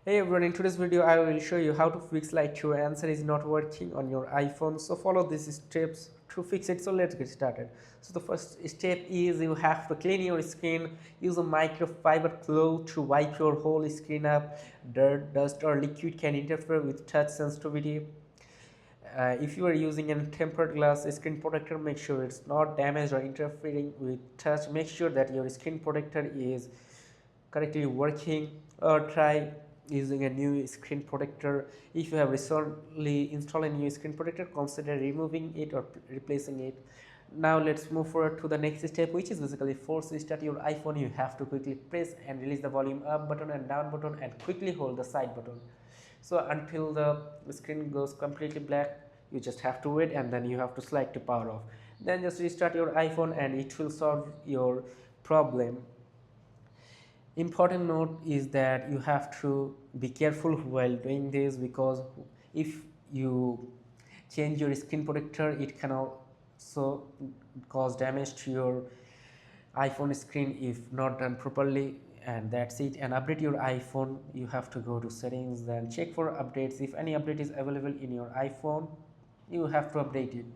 Hey everyone, in today's video I will show you how to fix like your answer is not working on your iPhone. So follow these steps to fix it. So let's get started. So the first step is you have to clean your screen. Use a microfiber cloth to wipe your whole screen up. Dirt, dust or liquid can interfere with touch sensitivity. If you are using a tempered glass screen protector, make sure it's not damaged or interfering with touch. Make sure that your screen protector is correctly working, or try using a new screen protector. If you have recently installed a new screen protector, consider removing it or replacing it. Now let's move forward to the next step, which is basically force restart your iPhone. You have to quickly press and release the volume up button and down button and quickly hold the side button. So until the screen goes completely black, you just have to wait, and then you have to select to power off. Then just restart your iPhone and it will solve your problem. Important note is that you have to be careful while doing this, because if you change your screen protector, it can also cause damage to your iPhone screen if not done properly. And that's it. And update your iPhone, you have to go to settings, then check for updates. If any update is available in your iPhone, you have to update it.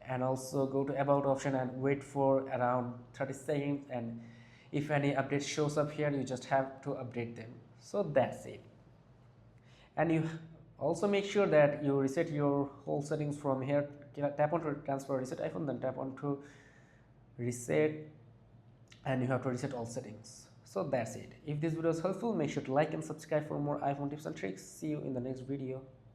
And also go to about option and wait for around 30 seconds, and if any update shows up here, you just have to update them. So that's it. And you also make sure that you reset your whole settings from here. Tap on to transfer reset iPhone, then tap on to reset, and you have to reset all settings. So that's it. If this video is helpful, make sure to like and subscribe for more iPhone tips and tricks. See you in the next video.